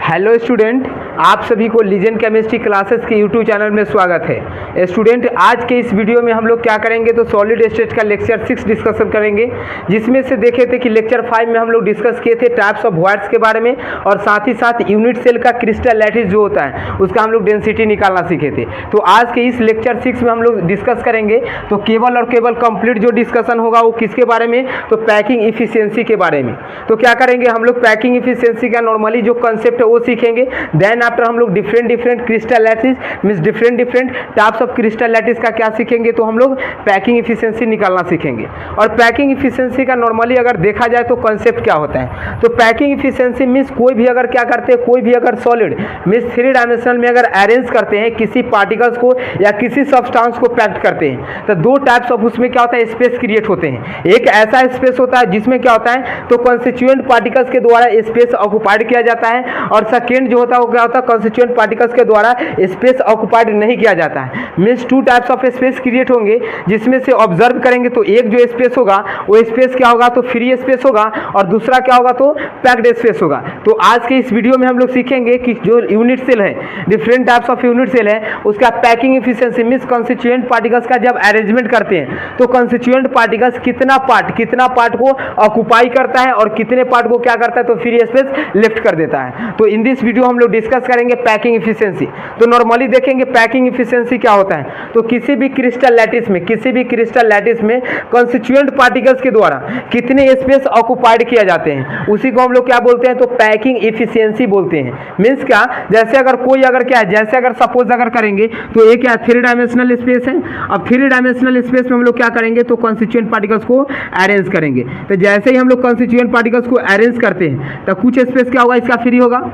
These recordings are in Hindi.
हेलो स्टूडेंट, आप सभी को लीजेंड केमिस्ट्री क्लासेस के यूट्यूब चैनल में स्वागत है। स्टूडेंट, आज के इस वीडियो में हम लोग क्या करेंगे तो सॉलिड स्टेट का लेक्चर 6 डिस्कशन करेंगे, जिसमें से देखे थे कि लेक्चर 5 में हम लोग डिस्कस किए थे टाइप्स ऑफ वॉइड्स के बारे में, और साथ ही साथ यूनिट सेल का क्रिस्टल लैटिस जो होता है उसका हम लोग डेंसिटी निकालना सीखे थे। तो आज के इस लेक्चर 6 में हम लोग डिस्कस करेंगे तो केवल और केवल कंप्लीट जो डिस्कशन होगा वो किसके बारे में, तो पैकिंग इफिशियंसी के बारे में। तो क्या करेंगे हम लोग, पैकिंग इफिशियंसी का नॉर्मली जो कंसेप्ट है वो सीखेंगे। देन आफ्टर हम लोग different crystal lattice means different types of crystal lattice का क्या सीखेंगे, तो हम लोग पैकिंग इफिशियंसी निकालना सीखेंगे। और पैकिंग इफिशियंसी का नॉर्मली अगर देखा जाए तो कंसेप्ट क्या होता है, तो पैकिंग इफिशियंसी मींस कोई भी अगर क्या करते हैं, कोई भी अगर सॉलिड मींस 3 डायमेंशनल में अगर अरेंज करते हैं किसी पार्टिकल्स को या किसी सब्सटेंस को पैक्ड करते हैं, तो 2 टाइप्स ऑफ उसमें क्या होता है, स्पेस क्रिएट होते हैं। एक ऐसा स्पेस होता है जिसमें क्या होता है, तो कंस्टिट्यूएंट पार्टिकल्स के द्वारा स्पेस ऑक्युपाइड किया जाता है, और सेकेंड जो होता है वो क्या होता है, कंस्टिट्यूएंट पार्टिकल्स के द्वारा स्पेस ऑक्युपाइड नहीं किया जाता है। Means 2 types of space create होंगे, जिसमें से ऑब्जर्व करेंगे तो एक जो स्पेस होगा वो स्पेस क्या होगा, तो फ्री स्पेस होगा, और दूसरा क्या होगा, तो पैक्ड स्पेस होगा। तो आज के इस वीडियो में हम लोग सीखेंगे कि जो यूनिट सेल है, different types of unit cell है, उसका packing efficiency means constituent particles का जब अरेंजमेंट करते हैं तो कंस्टिट्यूएंट पार्टिकल्स कितना पार्ट को ऑक्युपाई करता है और कितने पार्ट को क्या करता है, तो फ्री स्पेस लेफ्ट कर देता है। तो इन दिस वीडियो हम लोग डिस्कस करेंगे पैकिंग इफिशियंसी। तो नॉर्मली देखेंगे पैकिंग इफिशियंसी क्या होता है, तो किसी भी क्रिस्टल लैटिस में कंस्टिट्यूएंट पार्टिकल्स के द्वारा कितने स्पेस ऑक्युपाइड किया जाते हैं, उसी को हम लोग क्या बोलते हैं, तो पैकिंग इफिशियंसी बोलते हैं। मींस क्या, जैसे अगर कोई अगर क्या है, जैसे अगर सपोज अगर करेंगे तो एक क्या 3 डायमेंशनल स्पेस है। अब 3 डायमेंशनल स्पेस में हम लोग क्या करेंगे, तो कंस्टिट्यूएंट पार्टिकल्स को अरेंज करेंगे। तो जैसे ही हम लोग कंस्टिट्यूएंट पार्टिकल्स को अरेंज करते हैं तो कुछ स्पेस क्या होगा, इसका फ्री होगा।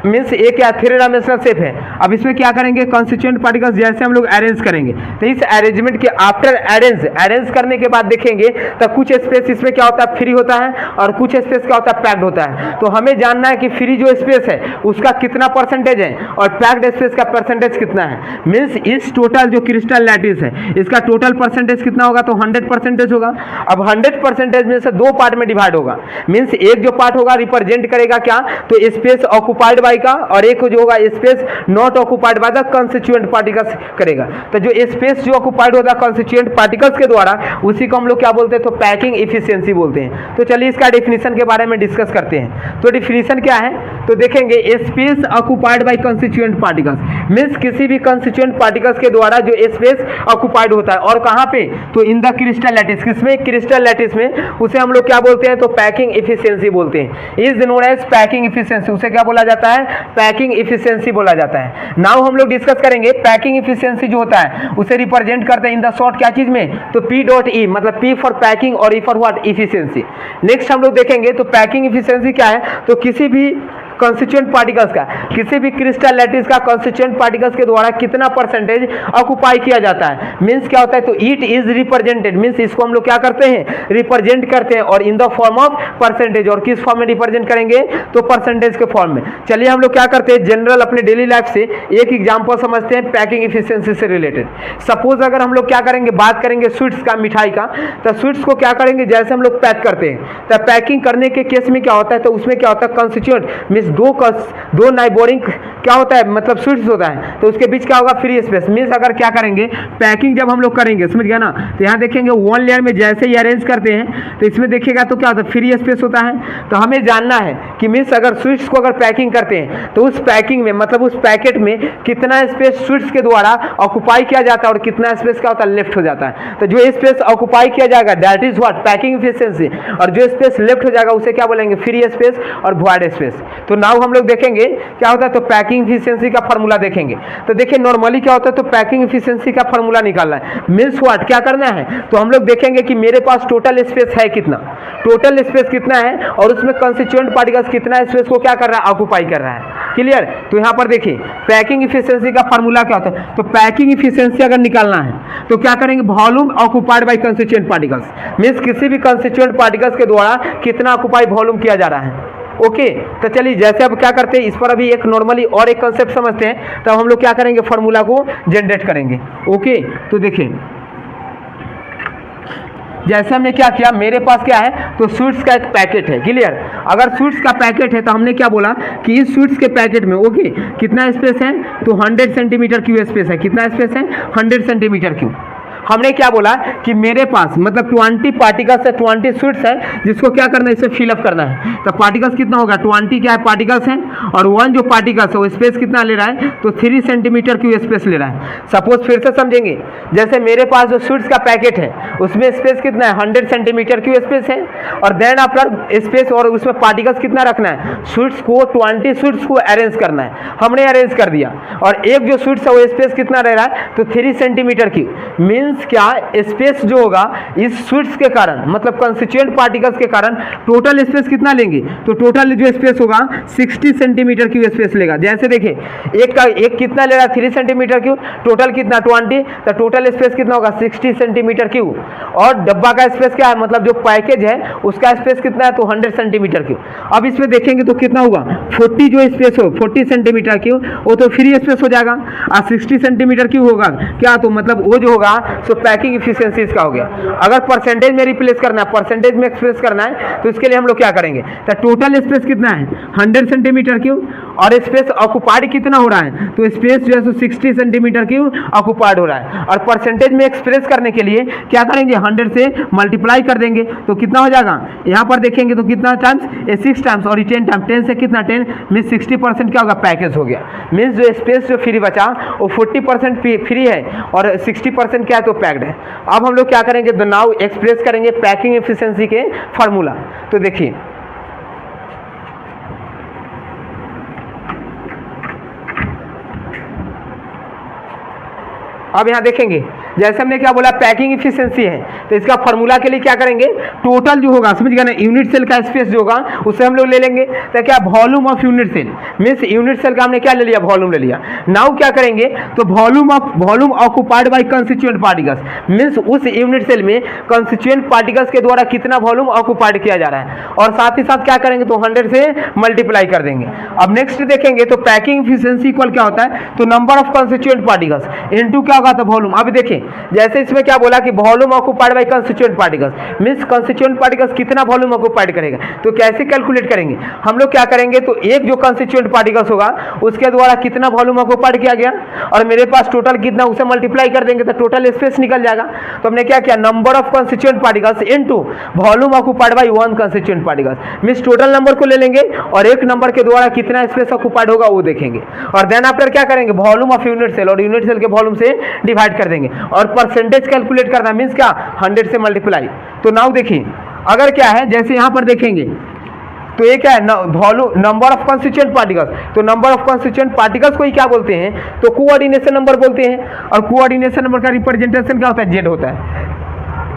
मीन्स एक क्या 3 डायमेंशनल शेप है। अब इसमें क्या करेंगे, कंस्टिट्यूएंट पार्टिकल्स जैसे हम लोग अरेंज करेंगे, तो इस अरेंजमेंट के आफ्टर अरेंज करने के बाद देखेंगे तो कुछ स्पेस इसमें क्या होता है, फ्री होता है, और कुछ स्पेस क्या होता है, पैक्ड होता है। तो हमें जानना है कि फ्री जो स्पेस है उसका कितना परसेंटेज है और पैक्ड स्पेस का परसेंटेज कितना है। मीन्स इस टोटल जो क्रिस्टल लैटिस है इसका टोटल परसेंटेज कितना होगा, तो 100% होगा। अब 100% में से 2 पार्ट में डिवाइड होगा। मीन्स एक जो पार्ट होगा रिप्रेजेंट करेगा क्या, तो स्पेस ऑक्युपाइड का, और एक जो होगा space not occupied by the constituent particles करेगा। तो जो स्पेस जो ऑक्युपाइड होता है कंस्टिट्यूएंट पार्टिकल्स के द्वारा, उसी को हम लोग क्या बोलते हैं, तो पैकिंग इफिशियंसी बोलते हैं। तो चलिए इसका डेफिनेशन के बारे में डिस्कस करते हैं। तो डेफिनेशन क्या है, तो देखेंगे space occupied by constituent particles means किसी भी कंस्टिट्यूएंट पार्टिकल्स के द्वारा जो स्पेस ऑक्युपाइड होता है, और कहां पे, तो इन द क्रिस्टल लैटिस, किसमें, क्रिस्टल लैटिस में, उसे हम लोग क्या बोलते हैं, तो पैकिंग इफिशियंसी बोलते हैं। Is known as packing efficiency, उसे क्या बोला जाता है, पैकिंग इफिशियंसी बोला जाता है। नाउ हम लोग डिस्कस करेंगे पैकिंग इफिशियंसी जो होता है उसे रिप्रेजेंट करते हैं इन द शॉर्ट क्या चीज में, तो P.E मतलब P फॉर पैकिंग और E for what, efficiency. Next हम लोग देखेंगे तो पैकिंग इफिशियंसी क्या है, तो किसी भी कंस्टिट्यूएंट पार्टिकल्स का, किसी भी क्रिस्टल लैटिस का कंस्टिट्यूएंट पार्टिकल्स के द्वारा कितना परसेंटेज ऑक्युपाई किया जाता है। मींस क्या होता है, तो इट इज रिप्रेजेंटेड मींस इसको हम लोग क्या करते हैं, रिप्रेजेंट करते हैं, और in the form of percentage. और किस फॉर्म में रिप्रेजेंट करेंगे, तो परसेंटेज के फॉर्म में। चलिए हम लोग क्या करते हैं, जनरल अपने डेली लाइफ से एक एग्जांपल समझते हैं पैकिंग इफिशियंसी से रिलेटेड। सपोज अगर हम लोग क्या करेंगे, बात करेंगे स्वीट्स का, मिठाई का, तो स्वीट्स को क्या करेंगे, जैसे हम लोग पैक करते हैं, तो पैकिंग करने के केस में क्या होता है, तो उसमें क्या होता है, कंस्टिट्यूएंट मींस दो नाइबोरिंग क्या होता है, मतलब स्वीट्स होता है, तो उसके बीच क्या होगा, फ्री स्पेस। मींस अगर क्या करेंगे, पैकिंग जब हम लोग करेंगे, समझ गया ना, तो यहाँ देखेंगे 1 लेयर में जैसे ही अरेंज करते हैं तो इसमें देखिएगा तो क्या होता है, फ्री स्पेस होता है। तो हमें जानना है कि मींस अगर स्वीट्स को अगर पैकिंग करते हैं तो उस पैकिंग में मतलब उस पैकेट में कितना स्पेस स्वीट्स के द्वारा ऑक्युपाई किया जाता है और कितना स्पेस क्या होता है, लेफ्ट हो जाता है। तो जो स्पेस ऑक्युपाई किया जाएगा that is what, packing efficiency, और जो स्पेस लेफ्ट हो जाएगा उसे क्या बोलेंगे, फ्री स्पेस और वॉइड स्पेस। तो नाउ हम लोग देखेंगे क्या होता है, तो पैकिंग इफिशियंसी का फार्मूला देखेंगे। तो देखिए नॉर्मली क्या होता है, तो पैकिंग इफिशियंसी का फार्मूला निकालना है। मींस व्हाट, क्या करना है, तो हम लोग देखेंगे कि मेरे पास टोटल स्पेस है कितना, टोटल स्पेस कितना है, और उसमें कंस्टिट्यूएंट पार्टिकल्स कितना स्पेस को क्या कर रहा है, ऑक्युपाई कर रहा है। क्लियर। तो यहाँ पर देखिए पैकिंग इफिशियंसी का फार्मूला क्या होता है, तो पैकिंग इफिशियंसी अगर निकालना है तो क्या करेंगे, volume occupied by constituent particles means किसी भी कंस्टिट्यूएंट पार्टिकल्स के द्वारा कितना ऑक्युपाई वॉल्यूम किया जा रहा है। ओके तो चलिए जैसे अब क्या करते हैं, इस पर अभी एक नॉर्मली और एक कंसेप्ट समझते हैं, तब हम लोग क्या करेंगे, फार्मूला को जनरेट करेंगे। ओके तो देखिए जैसे हमने क्या किया, मेरे पास क्या है तो स्वीट्स का एक पैकेट है, क्लियर। अगर स्वीट्स का पैकेट है तो हमने क्या बोला कि इस स्वीट्स के पैकेट में ओके कितना स्पेस है, तो 100 सेंटीमीटर क्यूब स्पेस है। कितना स्पेस है, 100 सेंटीमीटर क्यूब। हमने क्या बोला कि मेरे पास मतलब 20 पार्टिकल्स है, 20 स्वीट्स है, जिसको क्या करना है, इसे फिलअप करना है। तो पार्टिकल्स कितना होगा, 20 क्या है पार्टिकल्स हैं, और 1 जो पार्टिकल्स है वो स्पेस कितना ले रहा है, तो 3 सेंटीमीटर क्यूब स्पेस ले रहा है। सपोज फिर से समझेंगे, जैसे मेरे पास जो स्वीट्स का पैकेट है उसमें स्पेस कितना है, 100 सेंटीमीटर क्यूब स्पेस है, और देन आफ्टर स्पेस और उसमें पार्टिकल्स कितना रखना है, स्वीट्स को 20 स्वीट्स को अरेंज करना है। हमने अरेंज कर दिया, और एक जो स्वीट्स है वो स्पेस कितना रह रहा है, तो 3 सेंटीमीटर क्यूब। मीन्स क्या, स्पेस जो होगा इस स्वीट्स के कारण मतलब कंस्टिट्यूएंट पार्टिकल्स के कारण टोटल स्पेस कितना लेंगे, तो टोटल जो स्पेस होगा 60 सेंटीमीटर क्यूब स्पेस लेगा। जैसे देखिए एक का एक कितना ले रहा है, 3 सेंटीमीटर क्यूब, टोटल कितना 20, तो टोटल स्पेस कितना होगा 60 सेंटीमीटर क्यूब। और डब्बा का स्पेस क्या है, मतलब जो पैकेज है उसका स्पेस कितना है, तो 100 सेंटीमीटर क्यूब। अब इसमें देखेंगे तो कितना होगा, 40 जो स्पेस हो 40 सेंटीमीटर क्यूब, वो तो फ्री स्पेस हो जाएगा, और 60 सेंटीमीटर क्यूब होगा क्या, तो मतलब वो जो होगा सो पैकिंग इफिशिएंसी इसका हो गया। अगर परसेंटेज में रिप्लेस करना है, परसेंटेज में एक्सप्रेस करना है, तो इसके लिए हम लोग क्या करेंगे, तो टोटल स्पेस कितना है 100 सेंटीमीटर क्यूब, और स्पेस ऑक्युपाइड कितना हो रहा है, तो स्पेस जो है 60 सेंटीमीटर क्यूब ऑक्युपाइड हो रहा है। और परसेंटेज में एक्सप्रेस करने के लिए क्या करेंगे, 100 से मल्टीप्लाई कर देंगे, तो कितना हो जाएगा, यहाँ पर देखेंगे तो कितना टाइम्स, 6 टाइम्स, और 10 टाइम, 10 से कितना 10 मीन 60% क्या होगा, पैकेज हो गया। मीन्स जो स्पेस जो फ्री बचा वो 40% फ्री है और 60% क्या है, तो पैक्ड है। अब हम लोग क्या करेंगे, तो नाउ एक्सप्रेस करेंगे पैकिंग एफिशिएंसी के फार्मूला। तो देखिए अब यहाँ देखेंगे, जैसे हमने क्या बोला पैकिंग इफिशिएंसी है, तो इसका फार्मूला के लिए क्या करेंगे, टोटल जो होगा समझ गए ना, यूनिट सेल का स्पेस जो होगा उसे हम लोग ले लेंगे, तो क्या volume of unit cell, means unit cell का हमने क्या ले लिया, वॉल्यूम ले लिया। नाउ क्या करेंगे, तो volume occupied by constituent particles, means उस यूनिट सेल में कंस्टिट्यूएंट पार्टिकल्स के द्वारा कितना वॉल्यूम ऑक्युपाइड किया जा रहा है, और साथ ही साथ क्या करेंगे, तो 100 से मल्टीप्लाई कर देंगे। अब नेक्स्ट देखेंगे तो पैकिंग इफिशिएंसी इक्वल क्या होता है, तो number of constituent particles into क्या होगा, तो वॉल्यूम। अब देखिए जैसे इसमें क्या बोला कि volume occupied by constituent particles, means constituent particles कितना वॉल्यूम ऑक्युपाइड करेगा, तो कैसे कैलकुलेट करेंगे, हम लोग क्या करेंगे, तो एक जो कंस्टिट्यूएंट पार्टिकल्स होगा उसके द्वारा कितना वॉल्यूम ऑक्युपाइड किया गया, और मेरे पास टोटल कितना, उसे मल्टीप्लाई कर देंगे तो टोटल स्पेस निकल जाएगा। तो हमने क्या किया, number of constituent particles into volume occupied by 1 constituent particles, means total number को ले लेंगे और एक नंबर के द्वारा कितना स्पेस ऑक्युपाइड होगा वो देखेंगे, और देन आफ्टर क्या करेंगे, वॉल्यूम ऑफ यूनिट सेल, और यूनिट सेल के वॉल्यूम से डिवाइड कर देंगे, और परसेंटेज कैलकुलेट करना मींस क्या, 100 से मल्टीप्लाई। तो नाउ देखिए अगर क्या है, जैसे यहां पर देखेंगे तो ये क्या है, volume number of constituent particles, तो नंबर ऑफ कंस्टिट्यूएंट पार्टिकल्स को ही क्या बोलते हैं, तो कोऑर्डिनेशन नंबर बोलते हैं, और कोऑर्डिनेशन नंबर का रिप्रेजेंटेशन क्या होता है, जेड होता है,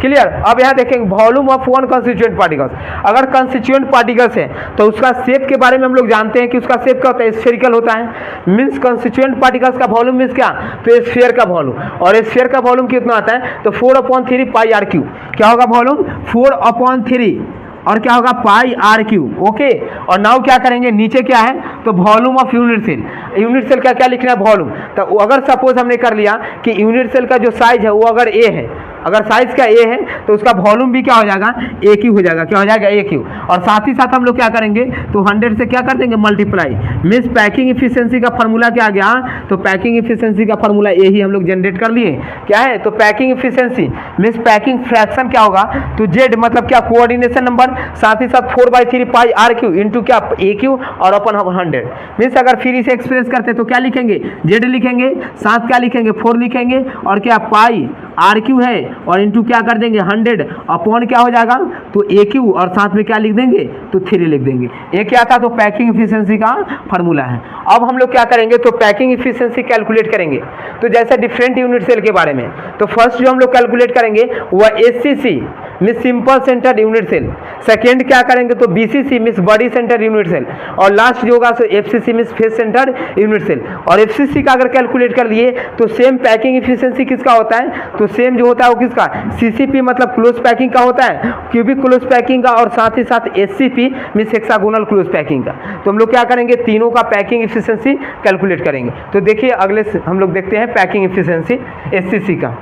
क्लियर। अब यहाँ देखेंगे वॉल्यूम ऑफ 1 कंस्टिट्यूएंट पार्टिकल्स, अगर कंस्टिट्यूएंट पार्टिकल्स है तो उसका शेप के बारे में हम लोग जानते हैं कि उसका शेप क्या होता है, स्फेरिकल होता है, मींस कंस्टिट्यूएंट पार्टिकल्स का वॉल्यूम मींस क्या, तो स्फीयर का वॉल्यूम, और स्फीयर का वॉल्यूम कितना आता है, तो 4/3 पाई आर क्यू, क्या होगा वॉल्यूम 4/3 और क्या होगा पाई आर क्यूब, ओके। और नाउ क्या करेंगे, नीचे क्या है, तो volume of unit cell, unit cell का क्या लिखना है, वॉल्यूम। तो अगर सपोज हमने कर लिया कि यूनिट सेल का जो साइज है वो अगर ए है, अगर साइज का ए है तो उसका वॉल्यूम भी क्या हो जाएगा, ए क्यू हो जाएगा, क्या हो जाएगा, ए क्यू। और साथ ही साथ हम लोग क्या करेंगे, तो 100 से क्या कर देंगे मल्टीप्लाई, मीन्स पैकिंग इफिशिएंसी का फार्मूला क्या आ गया, तो पैकिंग इफिशिएंसी का फार्मूला ए ही हम लोग जनरेट कर लिए, क्या है, तो packing efficiency means packing fraction क्या होगा, तो जेड मतलब क्या, कोऑर्डिनेशन नंबर, साथ ही साथ 4/3 पाई आर क्यू इंटू क्या, ए क्यू और अपन 100, मीन्स अगर फिर इसे एक्सप्रेस करते तो क्या लिखेंगे, जेड लिखेंगे, साथ क्या लिखेंगे 4 लिखेंगे, और क्या पाई आर क्यू है, और इंटू क्या कर देंगे 100 अपॉन क्या हो जाएगा, तो ए क्यू, और साथ में क्या लिख देंगे, तो 3 लिख देंगे। ये क्या था, तो पैकिंग इफिशिएंसी का फार्मूला है। अब हम लोग क्या करेंगे, तो पैकिंग इफिशिएंसी कैलकुलेट करेंगे, तो जैसे डिफरेंट यूनिट सेल के बारे में, तो फर्स्ट जो हम लोग कैलकुलेट करेंगे वह SCC means simple center unit cell, second क्या करेंगे, तो BCC means body center unit cell, और लास्ट जो होगा तो FCC means face center unit cell. और एफसीसी का अगर कैलकुलेट कर लिए तो सेम पैकिंग इफिशिएंसी किसका होता है, तो सेम जो होता है वो किसका, सीसीपी मतलब क्लोज पैकिंग का होता है, क्यूबिक क्लोज पैकिंग का, और साथ ही साथ SCP means hexagonal close packing का। तो हम लोग क्या करेंगे, तीनों का पैकिंग इफिशिएंसी कैलकुलेट करेंगे। तो देखिए अगले हम लोग देखते हैं पैकिंग इफिशिएंसी एससीसी का।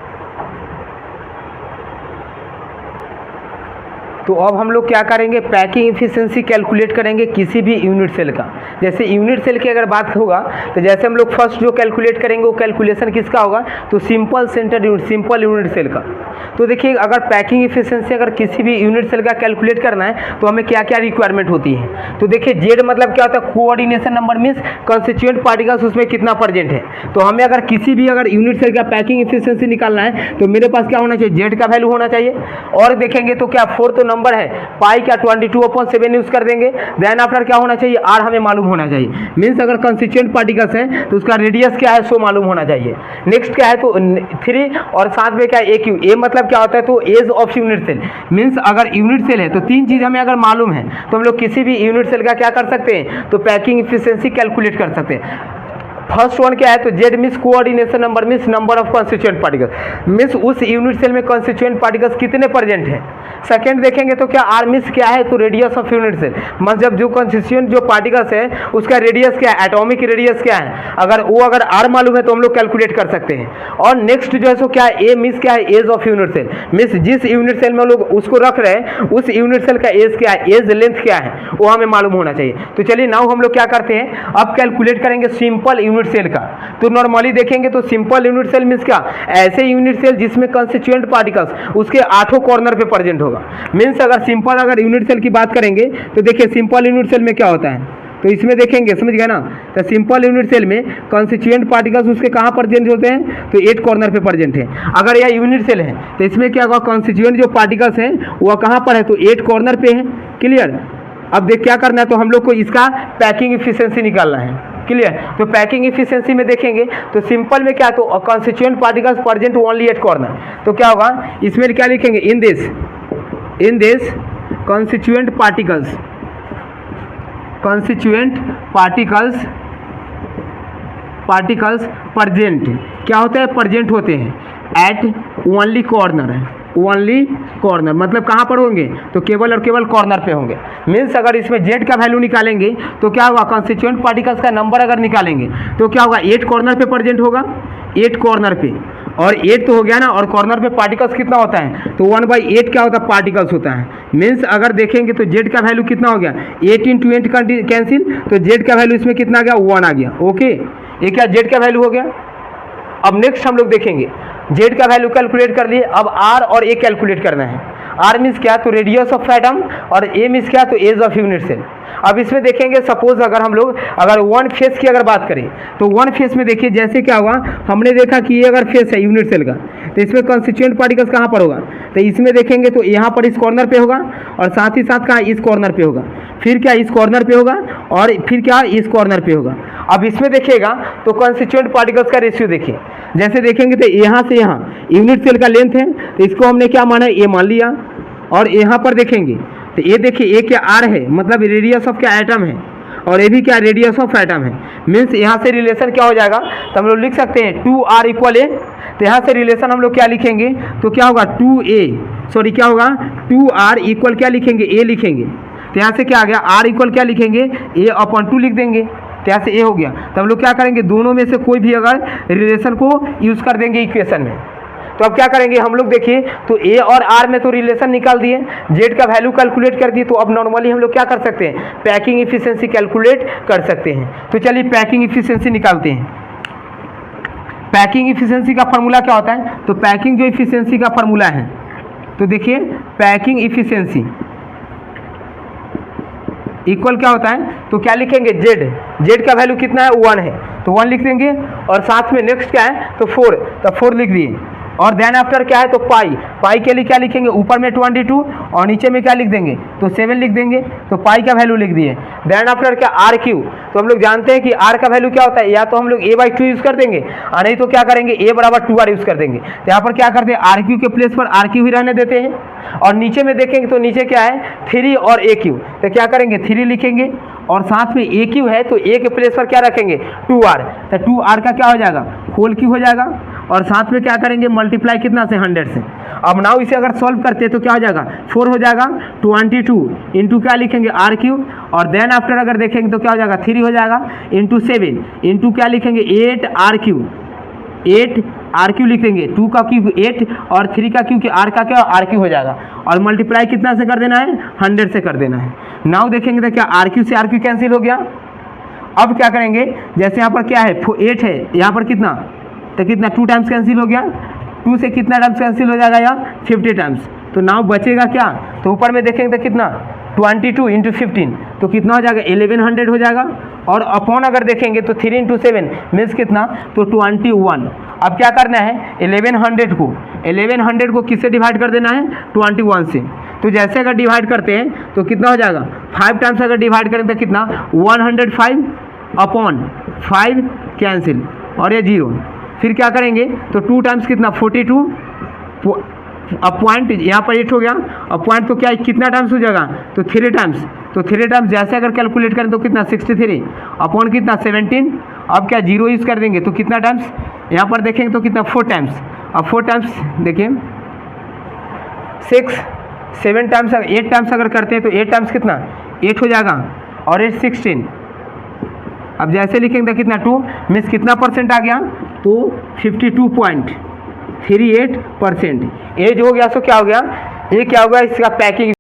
तो अब हम लोग क्या करेंगे, पैकिंग इफिशिएंसी कैलकुलेट करेंगे किसी भी यूनिट सेल का। जैसे यूनिट सेल की अगर बात होगा तो जैसे हम लोग फर्स्ट जो कैलकुलेट करेंगे वो कैलकुलेशन किसका होगा, तो simple center unit, simple unit cell का। तो देखिए अगर पैकिंग इफिशिएंसी अगर किसी भी यूनिट सेल का कैलकुलेट करना है तो हमें क्या क्या रिक्वायरमेंट होती है। तो देखिए जेड मतलब क्या होता है, coordination number means constituent particles उसमें कितना प्रेजेंट है। तो हमें अगर किसी भी अगर यूनिट सेल का पैकिंग इफिशिएंसी निकालना है तो मेरे पास क्या होना चाहिए, जेड का वैल्यू होना चाहिए। और देखेंगे तो क्या फोर्थ नंबर है पाई क्या 22/7 यूज कर देंगे। देन आफ्टर क्या होना चाहिए, आर हमें मालूम होना चाहिए। मीन्स अगर कंस्टिट्यूएंट पार्टिकल्स है तो उसका रेडियस क्या है, सो मालूम होना चाहिए। नेक्स्ट क्या है तो 3 और साथ में क्या ए क्यू, ए मतलब क्या होता है तो edge of unit cell. Means अगर यूनिट सेल है तो 3 चीज हमें अगर मालूम है तो हम लोग किसी भी यूनिट सेल का क्या कर सकते हैं, तो पैकिंग इफिशिएंसी कैलकुलेट कर सकते हैं। फर्स्ट वन क्या है तो Z means coordination number means number of constituent particles, means उस यूनिट सेल में कंस्टिट्यूएंट पार्टिकल्स कितने प्रेजेंट हैं। सेकंड देखेंगे तो क्या आर मीन्स क्या है तो रेडियस ऑफ यूनिट सेल, मतलब जो कंस्टिट्यूएंट जो पार्टिकल्स है उसका रेडियस क्या है, एटॉमिक रेडियस क्या है, अगर आर मालूम है तो हम लोग कैलकुलेट कर सकते हैं। और नेक्स्ट जो है सो क्या है, ए मीन्स क्या है edge of unit cell, means जिस यूनिट सेल में हम लोग उसको रख रहे हैं उस यूनिट सेल का एज क्या है, एज लेंथ क्या है वो हमें मालूम होना चाहिए। तो चलिए नाउ हम लोग क्या करते हैं, अब कैलकुलेट करेंगे सिंपल यूनिट सेल का। तो नॉर्मली देखेंगे तो सिंपल यूनिट सेल मीन्स क्या, ऐसे यूनिट सेल जिसमें कंस्टिट्यूएंट पार्टिकल्स उसके 8 कॉर्नर पे प्रेजेंट होगा। मीन्स अगर यूनिट सेल की बात करेंगे तो देखिए सिंपल यूनिट सेल में क्या होता है, तो इसमें देखेंगे समझ गए ना, तो सिंपल यूनिट सेल में कंस्टिट्यूएंट पार्टिकल्स उसके कहाँ प्रेजेंट होते हैं, तो 8 कॉर्नर पे प्रेजेंट है। अगर यह यूनिट सेल है तो इसमें क्या होगा, कंस्टिट्यूएंट जो पार्टिकल्स हैं वह कहाँ पर है, तो 8 कॉर्नर पे है। क्लियर। अब देख क्या करना है, तो हम लोग को इसका पैकिंग इफिशिएंसी निकालना है। क्लियर। तो पैकिंग इफिशिएंसी में देखेंगे तो सिंपल में क्या, तो constituent particles present only 8 corner. तो क्या होगा, इसमें क्या लिखेंगे, in this constituent particles present क्या होता है, प्रेजेंट होते हैं एट ओनली कॉर्नर, मतलब कहाँ पर होंगे, तो केवल और केवल कॉर्नर पे होंगे। मीन्स अगर इसमें जेड का वैल्यू निकालेंगे तो क्या होगा, कंस्टिट्यूएंट पार्टिकल्स का नंबर अगर निकालेंगे तो क्या होगा, 8 कॉर्नर पे प्रेजेंट होगा, 8 कॉर्नर पे, और 8 तो हो गया ना, और कॉर्नर पे पार्टिकल्स कितना होता है, तो 1/8 क्या होता है, पार्टिकल्स होता है। मीन्स अगर देखेंगे तो जेड का वैल्यू कितना हो गया, 8 × 8 कैंसिल, तो जेड का वैल्यू इसमें कितना आ गया, 1 आ गया। ओके, ये क्या जेड का वैल्यू हो गया। अब नेक्स्ट हम लोग देखेंगे, जेड का वैल्यू कैलकुलेट कर लिए, अब आर और ए कैलकुलेट करना है। आर मीन्स क्या, तो रेडियस ऑफ एटम, और ए मीन्स क्या, तो एज ऑफ यूनिट सेल। अब इसमें देखेंगे सपोज अगर वन फेस की अगर बात करें तो वन फेस में देखिए जैसे क्या हुआ, हमने देखा कि ये अगर फेस है यूनिट सेल का तो इसमें कंस्टिट्यूएंट पार्टिकल्स कहाँ पर होगा, तो इसमें देखेंगे तो यहाँ पर इस कॉर्नर पे होगा, और साथ ही साथ कहाँ, इस कॉर्नर पे होगा, फिर क्या इस कॉर्नर पे होगा, और फिर क्या इस कॉर्नर पे होगा। अब इसमें देखिएगा तो कंस्टिट्यूएंट पार्टिकल्स का रेशियो देखिए, जैसे देखेंगे तो यहाँ से यहाँ यूनिट सेल का लेंथ है तो इसको हमने क्या माना, ए मान लिया। और यहाँ पर देखेंगे तो ये देखिए ए क्या, आर है, मतलब रेडियस ऑफ क्या, एटम है, और ये भी क्या, रेडियस ऑफ एटम है। मीन्स यहाँ से रिलेशन क्या हो जाएगा, तो हम लोग लिख सकते हैं 2r = a। तो यहाँ से रिलेशन हम लोग क्या लिखेंगे, तो क्या होगा 2r इक्वल क्या लिखेंगे, a लिखेंगे। तो यहाँ से क्या आ गया, r इक्वल क्या लिखेंगे, a/2 लिख देंगे। तो यहाँ से a हो गया। तो हम लोग क्या करेंगे, दोनों में से कोई भी अगर रिलेशन को यूज़ कर देंगे इक्वेशन में। तो अब क्या करेंगे हम लोग, देखिए तो ए और आर में तो रिलेशन निकाल दिए, जेड का वैल्यू कैलकुलेट कर दिए। तो अब नॉर्मली हम लोग क्या कर सकते हैं, पैकिंग इफिशिएंसी कैलकुलेट कर सकते हैं। तो चलिए पैकिंग इफिशिएंसी निकालते हैं। पैकिंग इफिशिएंसी का फार्मूला क्या होता है, तो पैकिंग जो इफिशिएंसी का फार्मूला है, तो देखिए पैकिंग इफिशिएंसी इक्वल क्या होता है, तो क्या लिखेंगे, जेड का वैल्यू कितना है, 1 है, तो 1 लिख देंगे। और साथ में नेक्स्ट क्या है, तो 4, तो 4 लिख दिए। और देन आफ्टर क्या है, तो पाई के लिए क्या लिखेंगे, ऊपर में 22 और नीचे में क्या लिख देंगे, तो 7 लिख देंगे। तो पाई का वैल्यू लिख दिए। देन आफ्टर क्या, आर क्यू। तो हम लोग जानते हैं कि आर का वैल्यू क्या होता है, या तो हम लोग a/2 यूज़ कर देंगे, और नहीं तो क्या करेंगे, a = 2r यूज़ कर देंगे। तो यहाँ पर क्या करते हैं, आर क्यू के प्लेस पर आर क्यू ही रहने देते हैं। और नीचे में देखेंगे तो नीचे क्या है, 3 और a क्यू। तो क्या करेंगे, 3 लिखेंगे, और साथ में a क्यू है तो a के प्लेस पर क्या रखेंगे, 2r। तो 2r का क्या हो जाएगा, होल क्यू हो जाएगा। और साथ में क्या करेंगे, मल्टीप्लाई कितना से, 100 से। अब नाउ इसे अगर सॉल्व करते हैं तो क्या हो जाएगा, 4 हो जाएगा, 22 इंटू क्या लिखेंगे, आर क्यू। और देन आफ्टर अगर देखेंगे तो क्या हो जाएगा, 3 हो जाएगा, इंटू 7 इंटू क्या लिखेंगे, 8 आर क्यू, 8 आर क्यू लिखेंगे, 2 का क्यूब 8 और 3 का क्यूब आर का क्या आर क्यू हो जाएगा, और मल्टीप्लाई कितना से कर देना है 100 से कर देना है। नाउ देखेंगे तो क्या आर क्यू से आर क्यू कैंसिल हो गया। अब क्या करेंगे, जैसे यहाँ पर क्या है 8 है, यहाँ पर कितना तो कितना 2 टाइम्स कैंसिल हो गया, 2 से कितना टाइम्स कैंसिल हो जाएगा या 50 टाइम्स। तो नाउ बचेगा क्या, तो ऊपर में देखेंगे तो कितना 22 इंटू 15 तो कितना हो जाएगा 1100 हो जाएगा, और अपॉन अगर देखेंगे तो 3 इंटू 7 मीन्स कितना तो 21। अब क्या करना है 1100 को किससे डिवाइड कर देना है 21 से। तो जैसे अगर डिवाइड करते हैं तो कितना हो जाएगा 5 टाइम्स अगर डिवाइड करें तो कितना 105 अपॉन 5 कैंसिल और ये 0। फिर क्या करेंगे तो 2 टाइम्स कितना 42 अब पॉइंट यहाँ पर 8 हो गया, अब पॉइंट तो क्या कितना टाइम्स हो जाएगा तो 3 टाइम्स, तो 3 टाइम्स जैसे अगर कैलकुलेट करें तो कितना 63 अपॉन कितना 17। अब क्या 0 यूज़ कर देंगे तो कितना टाइम्स यहाँ पर देखेंगे तो कितना 4 टाइम्स। अब 4 टाइम्स देखिए 6 7 टाइम्स 8 टाइम्स अगर करते हैं तो 8 टाइम्स कितना 8 हो जाएगा और 8 16। अब जैसे लिखेंगे तो कितना 2 मीन्स कितना परसेंट आ गया तो 52.38%। एज हो गया, सो क्या हो गया ये क्या हो गया इसका पैकिंग।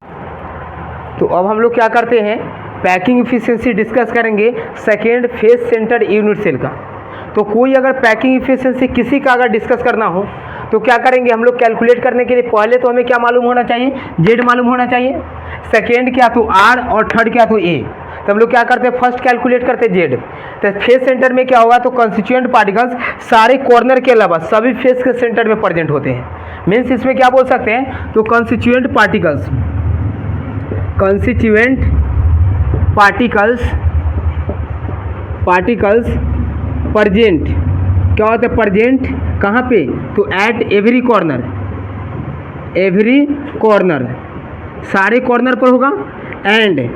तो अब हम लोग क्या करते हैं पैकिंग इफिशिएंसी डिस्कस करेंगे second face center unit cell का। तो कोई अगर पैकिंग इफिशिएंसी किसी का अगर डिस्कस करना हो तो क्या करेंगे हम लोग कैलकुलेट करने के लिए पहले तो हमें क्या मालूम होना चाहिए जेड मालूम होना चाहिए, सेकेंड क्या तो आर और थर्ड क्या तो ए। तो हम लोग क्या करते हैं फर्स्ट कैलकुलेट करते हैं जेड। तो फेस सेंटर में क्या होगा तो कंस्टिट्यूएंट पार्टिकल्स सारे कॉर्नर के अलावा सभी फेस के सेंटर में प्रेजेंट होते हैं। मीन्स इसमें क्या बोल सकते हैं तो कंस्टिट्यूएंट पार्टिकल्स प्रेजेंट क्या होता है प्रेजेंट कहाँ पे तो एट एवरी कॉर्नर सारे कॉर्नर पर होगा, एंड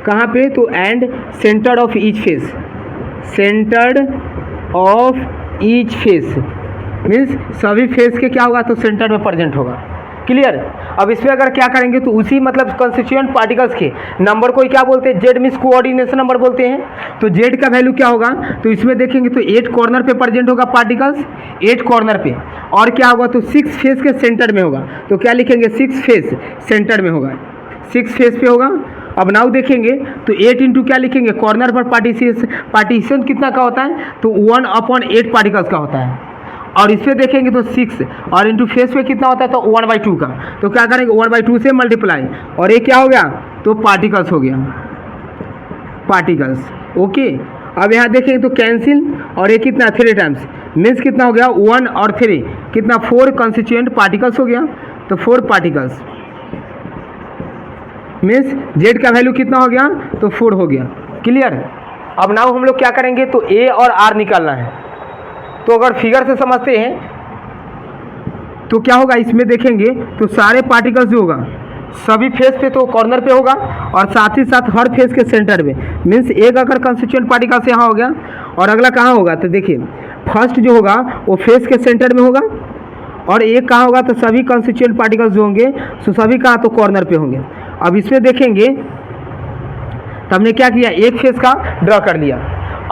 कहाँ पे तो and centre of each face means सभी फेस के क्या होगा तो सेंटर में प्रेजेंट होगा। क्लियर। अब इसमें अगर क्या करेंगे तो उसी मतलब कंस्टिट्यूएंट पार्टिकल्स के नंबर को ही क्या बोलते हैं जेड मीन्स कोऑर्डिनेशन नंबर बोलते हैं। तो जेड का वैल्यू क्या होगा तो इसमें देखेंगे तो 8 कॉर्नर पे प्रेजेंट होगा पार्टिकल्स 8 कॉर्नर पे, और क्या होगा तो 6 फेस के सेंटर में होगा। तो क्या लिखेंगे 6 फेस सेंटर में होगा, 6 फेस पे होगा। अब नाउ देखेंगे तो 8 इंटू क्या लिखेंगे कॉर्नर पर पार्टीशन कितना का होता है तो 1/8 पार्टिकल्स का होता है, और इसमें देखेंगे तो 6 और इंटू फेस पे कितना होता है तो 1/2 का। तो क्या करेंगे 1/2 से मल्टीप्लाई और ये क्या हो गया तो पार्टिकल्स हो गया पार्टिकल्स। ओके। अब यहाँ देखेंगे तो कैंसिल और ये कितना 3 टाइम्स मीन्स कितना हो गया 1 और 3 कितना 4 कंस्टिट्यूएंट पार्टिकल्स हो गया। तो 4 पार्टिकल्स मीन्स जेड का वैल्यू कितना हो गया तो 4 हो गया। क्लियर। अब नाउ हम लोग क्या करेंगे तो ए और आर निकालना है। तो अगर फिगर से समझते हैं तो क्या होगा इसमें देखेंगे तो सारे पार्टिकल्स जो होगा सभी फेस पे तो कॉर्नर पे होगा और साथ ही साथ हर फेस के सेंटर में मीन्स एक अगर कंस्टिट्यूएंट पार्टिकल्स यहाँ हो गया और अगला कहाँ होगा तो देखिए फर्स्ट जो होगा वो फेस के सेंटर में होगा और एक कहाँ होगा तो सभी कंस्टिट्यूएंट पार्टिकल्स जो होंगे तो सभी कहाँ तो कॉर्नर पे होंगे। अब इसमें देखेंगे तो हमने क्या किया एक फेस का ड्रॉ कर लिया।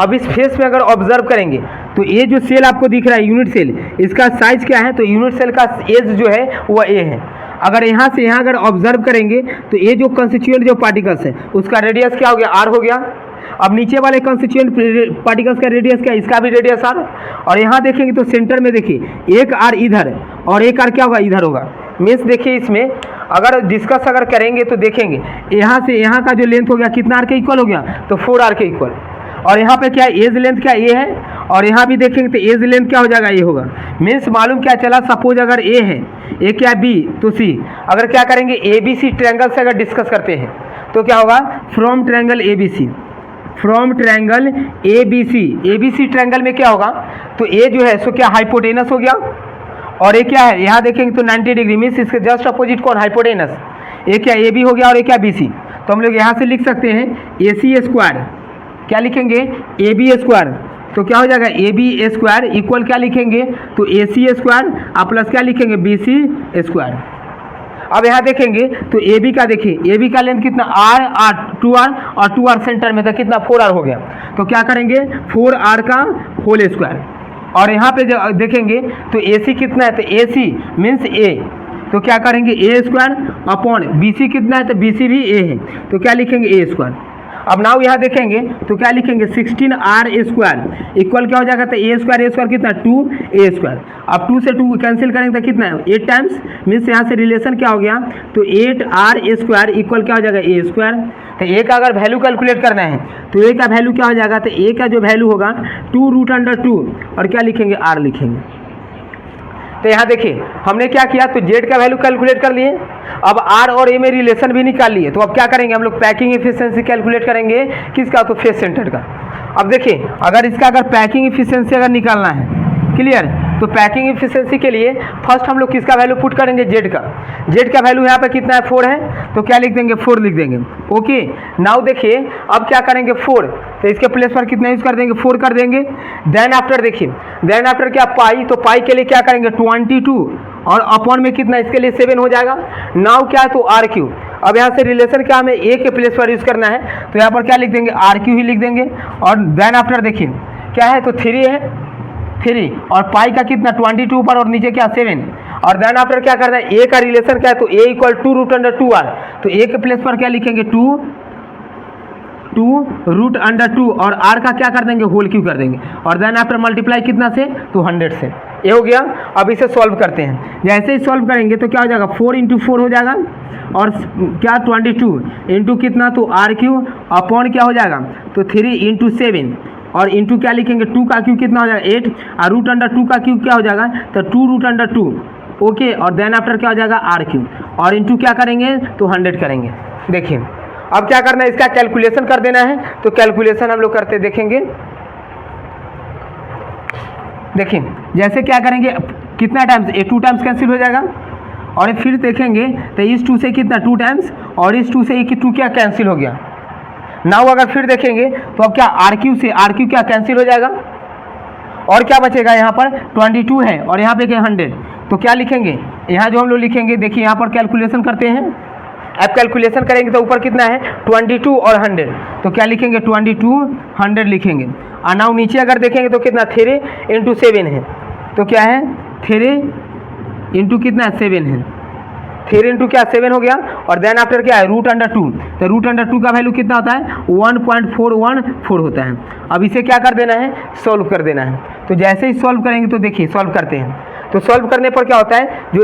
अब इस फेस में अगर ऑब्जर्व करेंगे तो ये जो सेल आपको दिख रहा है यूनिट सेल इसका साइज क्या है तो यूनिट सेल का एज जो है वह ए है। अगर यहाँ से यहाँ अगर ऑब्जर्व करेंगे तो ये जो कंस्टिट्यूएंट जो पार्टिकल्स है उसका रेडियस क्या हो गया आर हो गया। अब नीचे वाले कंस्टिट्यूएंट पार्टिकल्स का रेडियस क्या इसका भी रेडियस आर, और यहाँ देखेंगे तो सेंटर में देखिए एक आर इधर और एक आर क्या होगा इधर होगा। मीन्स देखिए इसमें अगर डिस्कस अगर करेंगे तो देखेंगे यहाँ से यहाँ का जो लेंथ हो गया कितना आर के इक्वल हो गया तो 4 आर के इक्वल, और यहाँ पे क्या एज लेंथ क्या ए है और यहाँ भी देखेंगे तो एज लेंथ क्या हो जाएगा ए होगा। मीन्स मालूम क्या चला सपोज अगर ए है ए क्या बी तो सी, अगर क्या करेंगे ए बी सी ट्रायंगल से अगर डिस्कस करते हैं तो क्या होगा from triangle A B C triangle में क्या होगा तो ए जो है सो क्या हाइपोटेनस हो गया, और ये क्या है यहाँ देखेंगे तो 90 डिग्री मीन्स इसके जस्ट अपोजिट कौन हाइपोटेनस, ये क्या ए बी हो गया और ये क्या बी सी। तो हम लोग यहाँ से लिख सकते हैं ए सी स्क्वायर क्या लिखेंगे ए बी स्क्वायर, तो क्या हो जाएगा ए बी स्क्वायर इक्वल क्या लिखेंगे तो ए सी स्क्वायर और प्लस क्या लिखेंगे बी सी स्क्वायर। अब यहाँ देखेंगे तो ए बी का देखिए ए बी का लेंथ कितना आर आर 2r और 2r सेंटर में था कितना 4r हो गया। तो क्या करेंगे 4r का होल स्क्वायर और यहाँ पे जो देखेंगे तो AC कितना है, तो AC मीन्स A, तो क्या करेंगे A स्क्वायर अपॉन BC कितना है, तो BC भी A है, तो क्या लिखेंगे A स्क्वायर। अब नाउ यहाँ देखेंगे तो क्या लिखेंगे 16R स्क्वायर इक्वल क्या हो जाएगा, तो A स्क्वायर कितना 2A स्क्वायर। अब 2 से 2 कैंसिल करेंगे तो कितना है 8 टाइम्स, मीन्स यहाँ से रिलेशन क्या हो गया, तो 8R स्क्वायर इक्वल क्या हो जाएगा A स्क्वायर। तो A का अगर वैल्यू कैलकुलेट करना है तो A का वैल्यू क्या हो जाएगा, तो A का जो वैल्यू होगा 2√2 और क्या लिखेंगे R लिखेंगे। तो यहाँ देखिए हमने क्या किया, तो Z का वैल्यू कैलकुलेट कर लिए, अब R और A में रिलेशन भी निकाल लिए। तो अब क्या करेंगे हम लोग, पैकिंग एफिशिएंसी कैलकुलेट करेंगे किसका, तो फेस सेंटर का। अब देखिए अगर इसका अगर पैकिंग एफिशिएंसी अगर निकालना है, क्लियर, तो पैकिंग एफिशिएंसी के लिए फर्स्ट हम लोग किसका वैल्यू पुट करेंगे, Z का वैल्यू यहाँ पे कितना है 4 है, तो क्या लिख देंगे 4 लिख देंगे। ओके, नाउ देखिए अब क्या करेंगे 4, तो इसके प्लेस पर कितना यूज़ कर देंगे 4 कर देंगे। देन आफ्टर देखिए, देन आफ्टर क्या पाई, तो पाई के लिए क्या करेंगे 22 और अपॉन में कितना, इसके लिए 7 हो जाएगा। नाउ क्या है, तो RQ। अब यहाँ से रिलेशन क्या हमें A के प्लेस पर यूज़ करना है, तो यहाँ पर क्या लिख देंगे RQ ही लिख देंगे। और देन आफ्टर देखिए क्या है, तो 3 है 3 और पाई का कितना 22 ऊपर और नीचे क्या 7। और देन आफ्टर क्या करना है, A का रिलेशन क्या है, तो A इक्वल 2√2R, तो A के प्लेस पर क्या लिखेंगे 2√2 और R का क्या कर देंगे होल क्यू कर देंगे। और देन आफ्टर मल्टीप्लाई कितना से, तो 100 से। ये हो गया। अब इसे सॉल्व करते हैं, जैसे ही सॉल्व करेंगे तो क्या हो जाएगा 4 × 4 हो जाएगा और क्या 22 इंटू कितना, तो RQ अपॉन क्या हो जाएगा, तो 3 × 7 और इंटू क्या लिखेंगे 2 का क्यू कितना हो जाएगा 8 और √2 का क्यू क्या हो जाएगा, तो 2√2। ओके, और देन आफ्टर क्या हो जाएगा RQ और इंटू क्या करेंगे, तो 100 करेंगे। देखिए अब क्या करना है, इसका कैलकुलेशन कर देना है, तो कैलकुलेशन हम लोग करते देखेंगे। देखिए जैसे क्या करेंगे, कितना टाइम्स 2 टाइम्स कैंसिल हो जाएगा और फिर देखेंगे तो इस 2 से कितना 2 टाइम्स और इस 2 से 2 क्या कैंसिल हो गया। नाउ अगर फिर देखेंगे तो अब क्या RQ से RQ क्या कैंसिल हो जाएगा और क्या बचेगा, यहाँ पर 22 है और यहाँ पे क्या 100, तो क्या लिखेंगे, यहाँ जो हम लोग लिखेंगे देखिए यहाँ पर कैलकुलेशन करते हैं। अब कैलकुलेशन करेंगे तो ऊपर कितना है 22 और 100, तो क्या लिखेंगे 22 100 लिखेंगे। और नाउ नीचे अगर देखेंगे तो कितना 3 × 7 है, तो क्या है 3 इंटू कितना 7 है, 3 इंटू क्या 7 हो गया। और देन आफ्टर क्या है √2, तो √2 का वैल्यू कितना होता है 1.414 होता है। अब इसे क्या कर देना है, सॉल्व कर देना है। तो जैसे ही सॉल्व करेंगे तो देखिए सॉल्व करते हैं, तो सॉल्व करने पर क्या होता है, जो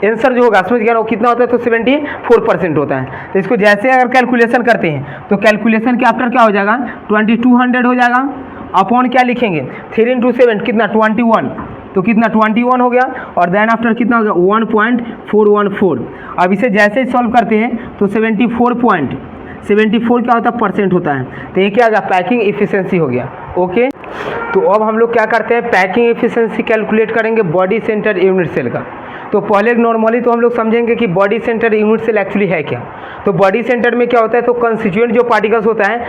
आंसर जो होगा समझ गया वो कितना होता है, तो 74% होता है। तो इसको जैसे अगर कैलकुलेशन करते हैं तो कैलकुलेशन के आफ्टर क्या हो जाएगा 2200 हो जाएगा अपॉन क्या लिखेंगे 3 × 7 कितना 21, तो कितना 21 हो गया। और देन आफ्टर कितना हो गया 1.414। अब इसे जैसे ही सॉल्व करते हैं तो 74 क्या होता है परसेंट होता है, तो ये क्या आ गया पैकिंग इफिशिएंसी हो गया। ओके, तो अब हम लोग क्या करते हैं, पैकिंग इफिशिएंसी कैलकुलेट करेंगे बॉडी सेंटर यूनिट सेल का। तो पहले नॉर्मली तो हम लोग समझेंगे कि body center unit cell actually है क्या। तो बॉडी सेंटर में क्या होता है, तो कंस्टिट्यूएंट जो पार्टिकल्स होता है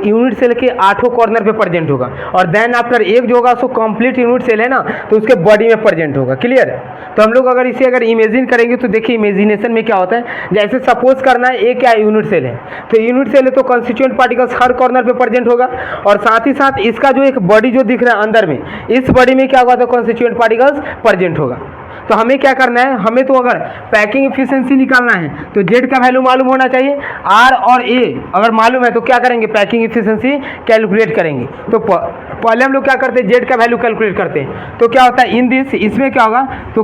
यूनिट सेल के 8 कॉर्नर पे प्रेजेंट होगा और देन आफ्टर एक जो होगा सो कंप्लीट यूनिट सेल है ना, तो उसके बॉडी में प्रेजेंट होगा। क्लियर। तो हम लोग अगर इसे अगर इमेजिन करेंगे तो देखिए इमेजिनेशन में क्या होता है, जैसे सपोज करना है एक क्या यूनिट सेल है, तो यूनिट सेल है तो कंस्टिट्यूएंट पार्टिकल्स हर कॉर्नर पे प्रेजेंट होगा और साथ ही साथ इसका जो एक बॉडी जो दिख रहा है अंदर में, इस बॉडी में क्या होगा, तो कंस्टिट्यूएंट पार्टिकल्स प्रेजेंट होगा। तो हमें क्या करना है, हमें तो अगर पैकिंग एफिशिएंसी निकालना है तो जेड का वैल्यू मालूम होना चाहिए, आर और ए अगर मालूम है तो क्या करेंगे पैकिंग एफिशिएंसी कैलकुलेट करेंगे। तो पहले हम लोग क्या करते हैं, जेड का वैल्यू कैलकुलेट करते हैं। तो क्या होता है इन दिस, इसमें क्या होगा, तो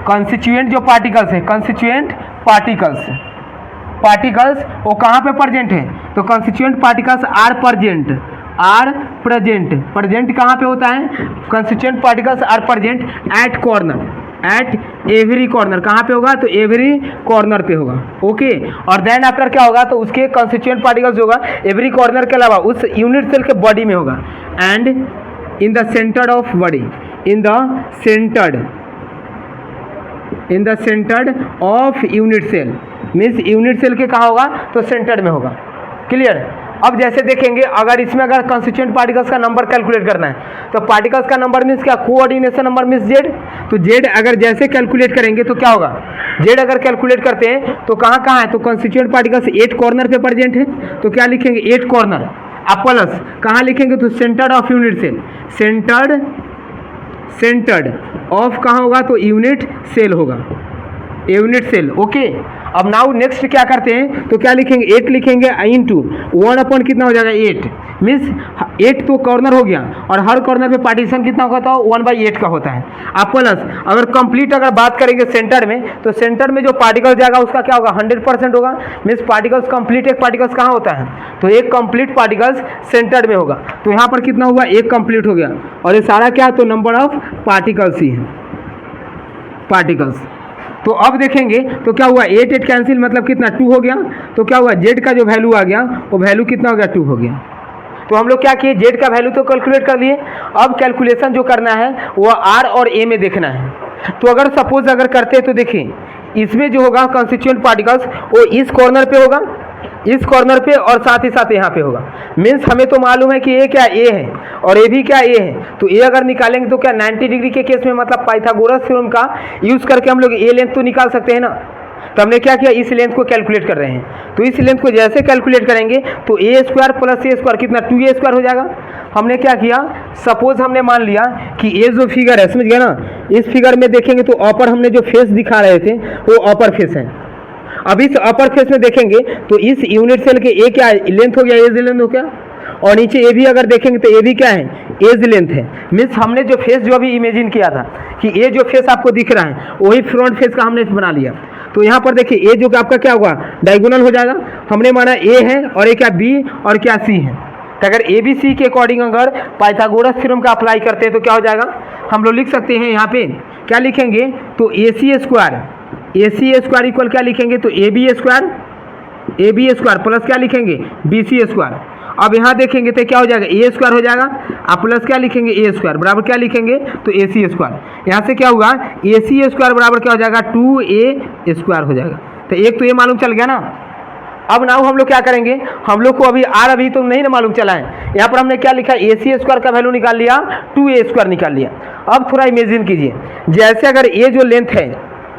कंस्टिट्यूएंट जो पार्टिकल्स है, कंस्टिट्यूएंट पार्टिकल्स वो कहाँ पे प्रेजेंट है, तो कंस्टिट्यूएंट पार्टिकल्स आर प्रेजेंट कहाँ पे होता है, constituent particles are present at corner, at every corner. कहाँ पे होगा, तो एवरी कॉर्नर पे होगा। ओके, और देन आफ्टर क्या होगा, तो उसके कंस्टिट्यूएंट पार्टिकल्स होगा एवरी कॉर्नर के अलावा उस यूनिट सेल के बॉडी में होगा। And in the center of body, in the center of unit cell, means unit cell के कहाँ होगा, तो सेंटर में होगा। क्लियर। अब जैसे देखेंगे अगर इसमें अगर कंस्टिट्यूएंट पार्टिकल्स का नंबर कैलकुलेट करना है तो पार्टिकल्स का नंबर मीन्स क्या, कोऑर्डिनेशन नंबर मीन्स जेड। तो जेड अगर जैसे कैलकुलेट करेंगे तो क्या होगा, जेड अगर कैलकुलेट करते हैं तो कहाँ कहाँ है, तो कंस्टिट्यूएंट पार्टिकल्स 8 कॉर्नर पे प्रेजेंट है, तो क्या लिखेंगे 8 कॉर्नर अब प्लस कहाँ लिखेंगे तो centered of unit cell, centered of कहाँ होगा तो यूनिट सेल होगा, यूनिट सेल। ओके, अब नाउ नेक्स्ट क्या करते हैं तो क्या लिखेंगे 8 लिखेंगे इंटू 1 अपॉन कितना हो जाएगा 8, मीन्स 8 तो कॉर्नर हो गया और हर कॉर्नर पे पार्टीशन कितना होगा तो 1/8 का होता है। अब प्लस अगर कंप्लीट अगर बात करेंगे सेंटर में तो सेंटर में जो पार्टिकल जाएगा उसका क्या होगा 100% होगा, मीन्स पार्टिकल्स कंप्लीट एक पार्टिकल्स कहाँ होता है तो एक कंप्लीट पार्टिकल्स सेंटर में होगा। तो यहाँ पर कितना हुआ एक कंप्लीट हो गया और ये सारा क्या तो नंबर ऑफ पार्टिकल्स ही है, पार्टिकल्स। तो अब देखेंगे तो क्या हुआ 8 8 कैंसिल मतलब कितना 2 हो गया, तो क्या हुआ जेड का जो वैल्यू आ गया वो वैल्यू कितना हो गया 2 हो गया। तो हम लोग क्या किए जेड का वैल्यू तो कैलकुलेट कर लिए, अब कैलकुलेशन जो करना है वो आर और ए में देखना है। तो अगर सपोज अगर करते हैं तो देखिए इसमें जो होगा कंस्टिट्यूएंट पार्टिकल्स वो इस कॉर्नर पे होगा, इस कॉर्नर पे और साथ ही साथ यहाँ पे होगा। मीन्स हमें तो मालूम है कि ए क्या ए है और ए भी क्या ए है, तो ए अगर निकालेंगे तो क्या 90 डिग्री के केस में मतलब पाइथागोरस थ्योरम का यूज़ करके हम लोग ए लेंथ तो निकाल सकते हैं ना। तो हमने क्या किया इस लेंथ को कैलकुलेट कर रहे हैं, तो इस लेंथ को जैसे कैलकुलेट करेंगे तो ए स्क्वायर प्लस ए स्क्वायर कितना 2a स्क्वायर हो जाएगा। हमने क्या किया सपोज हमने मान लिया कि ये जो फिगर है समझ गया ना, इस फिगर में देखेंगे तो अपर हमने जो फेस दिखा रहे थे वो अपर फेस है। अब इस अपर फेस में देखेंगे तो इस यूनिट सेल के ए क्या लेंथ हो गया एज लेंथ हो गया, और नीचे ए भी अगर देखेंगे तो ए भी क्या है एज लेंथ है। मीन्स हमने जो फेस जो अभी इमेजिन किया था कि ये जो फेस आपको दिख रहा है वही फ्रंट फेस का हमने बना लिया। तो यहाँ पर देखिए ए जो आपका क्या होगा डायगोनल हो जाएगा, हमने माना ए है और ए क्या बी और क्या सी है। तो अगर ए बी सी के अकॉर्डिंग अगर पाइथागोरस थ्योरम का अप्लाई करते हैं तो क्या हो जाएगा हम लोग लिख सकते हैं यहाँ पे क्या लिखेंगे तो ए सी स्क्वायर इक्वल क्या लिखेंगे तो ए बी स्क्वायर प्लस क्या लिखेंगे बी सी स्क्वायर। अब यहाँ देखेंगे तो क्या हो जाएगा ए स्क्वायर हो जाएगा, आप प्लस क्या लिखेंगे ए स्क्वायर बराबर क्या लिखेंगे तो ए सी स्क्वायर। यहाँ से क्या हुआ ए सी स्क्वायर बराबर क्या हो जाएगा 2a स्क्वायर हो जाएगा। तो एक तो ये मालूम चल गया ना। अब नाउ हम लोग क्या करेंगे, हम लोग को अभी तो नहीं ना मालूम चला है, यहाँ पर हमने क्या लिखा ए सी स्क्वायर का वैल्यू निकाल लिया 2a स्क्वायर निकाल लिया। अब थोड़ा इमेजिन कीजिए जैसे अगर ए जो लेंथ है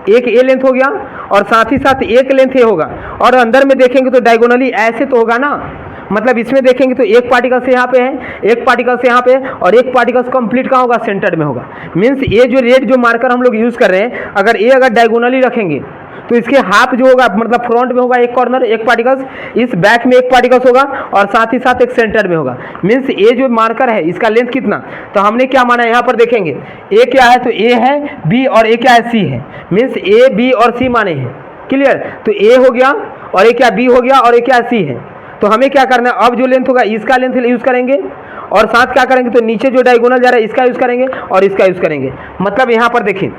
एक ए लेंथ हो गया और साथ ही साथ एक लेंथ ए होगा और अंदर में देखेंगे तो डायगोनली ऐसे तो होगा ना, मतलब इसमें देखेंगे तो एक पार्टिकल से यहाँ पे है एक पार्टिकल से यहाँ पे और एक पार्टिकल कंप्लीट कहाँ होगा सेंटर्ड में होगा। मीन्स ये जो रेड जो मार्कर हम लोग यूज़ कर रहे हैं अगर ये अगर डायगोनली रखेंगे तो इसके हाफ जो होगा मतलब फ्रंट में होगा एक कॉर्नर एक पार्टिकल्स, इस बैक में एक पार्टिकल्स होगा और साथ ही साथ एक सेंटर में होगा। मीन्स ये जो मार्कर है इसका लेंथ कितना, तो हमने क्या माना यहाँ पर देखेंगे ए क्या है तो ए है बी और ए क्या है सी है। मीन्स ए बी और सी माने हैं, क्लियर। तो ए हो गया और ए क्या बी हो गया और ए क्या सी है। तो हमें क्या करना है अब जो लेंथ होगा इसका लेंथ यूज़ करेंगे और साथ क्या करेंगे तो नीचे जो डायगोनल जा रहा है इसका यूज़ करेंगे और इसका यूज़ करेंगे। मतलब यहाँ पर देखिए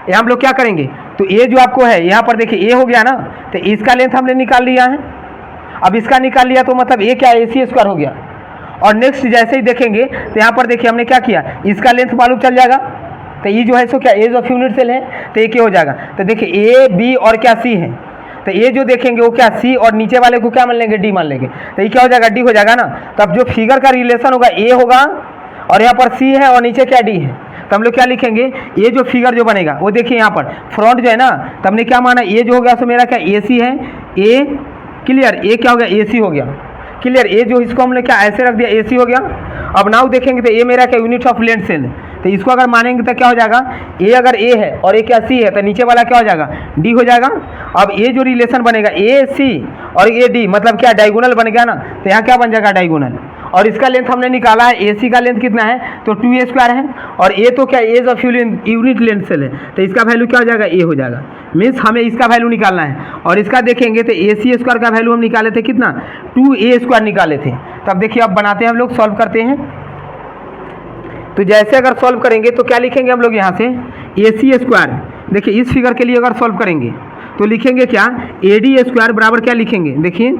यहाँ हम लोग क्या करेंगे तो ये जो आपको है यहाँ पर देखिए ये हो गया ना, तो इसका लेंथ हमने निकाल लिया है। अब इसका निकाल लिया तो मतलब ये क्या ए सी स्क्वायर हो गया। और नेक्स्ट जैसे ही देखेंगे तो यहाँ पर देखिए हमने क्या किया इसका लेंथ मालूम चल जाएगा, तो ये जो है सो क्या एज ऑफ यूनिट सेल है तो ये क्या हो जाएगा। तो देखिए ए बी और क्या सी है, तो ये जो देखेंगे वो क्या सी और नीचे वाले को क्या मान लेंगे डी मान लेंगे, तो ये क्या हो जाएगा डी हो जाएगा ना। तब जो फिगर का रिलेशन होगा ए होगा और यहाँ पर सी है और नीचे क्या डी है। तो हम लोग क्या लिखेंगे ये जो फिगर जो बनेगा वो देखिए यहाँ पर फ्रंट जो है ना, तो हमने क्या माना ये जो हो गया सो मेरा क्या ए सी है ए, क्लियर। ए क्या हो गया ए सी हो गया, क्लियर। ए जो इसको हमने क्या ऐसे रख दिया ए सी हो गया। अब नाउ देखेंगे तो ए मेरा क्या यूनिट ऑफ लेंथ सेल, तो इसको अगर मानेंगे तो क्या हो जाएगा ए अगर ए है और ए क्या सी है तो नीचे वाला क्या हो जाएगा डी हो जाएगा। अब ये जो रिलेशन बनेगा ए सी और ए डी मतलब क्या डायगोनल बन गया ना, तो यहाँ क्या बन जाएगा डायगोनल। और इसका लेंथ हमने निकाला है ए सी का लेंथ कितना है तो 2a स्क्वायर है और ए तो क्या edge of unit length cell है, तो इसका वैल्यू क्या हो जाएगा ए हो जाएगा। मीन्स हमें इसका वैल्यू निकालना है और इसका देखेंगे तो ए सी स्क्वायर का वैल्यू हम निकाले थे कितना 2a स्क्वायर निकाले थे। तब देखिए अब बनाते हैं हम लोग सॉल्व करते हैं। तो जैसे अगर सॉल्व करेंगे तो क्या लिखेंगे हम लोग यहाँ से ए सी स्क्वायर, देखिए इस फिगर के लिए अगर सॉल्व करेंगे तो लिखेंगे क्या ए डी स्क्वायर बराबर क्या लिखेंगे, देखिए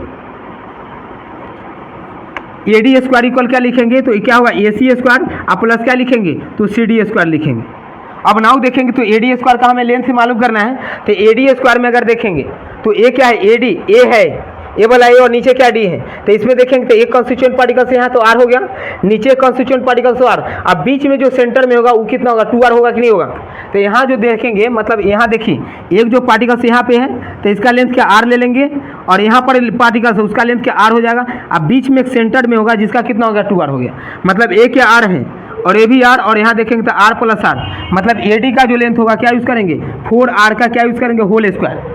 ए डी स्क्वायर इक्वल क्या लिखेंगे तो क्या होगा ए सी स्क्वायर आप प्लस क्या लिखेंगे तो सी डी स्क्वायर लिखेंगे। अब नाउ देखेंगे तो ए डी स्क्वायर का हमें लेंथ से मालूम करना है, तो ए डी स्क्वायर में अगर देखेंगे तो ए क्या है ए डी ए है ए वाला ए और नीचे क्या डी है, तो इसमें देखेंगे तो एक कॉन्स्टिट्यूएंट पार्टिकल से यहाँ तो आर हो गया, नीचे कॉन्स्टिट्यूएंट पार्टिकल से आर, अब बीच में जो सेंटर में होगा वो कितना होगा, 2r होगा कि नहीं होगा। तो यहाँ जो देखेंगे मतलब यहाँ देखिए एक जो पार्टिकल्स यहाँ पे है तो इसका लेंथ क्या r ले लेंगे और यहाँ पर पार्टिकल्स उसका लेंथ क्या r हो जाएगा। अब बीच में एक सेंटर में होगा जिसका कितना हो गया 2r हो गया, मतलब ए क्या r है और ए भी r, और यहाँ देखेंगे तो r प्लस r, मतलब AD का जो लेंथ होगा क्या यूज़ करेंगे 4r का क्या यूज़ करेंगे होल स्क्वायर।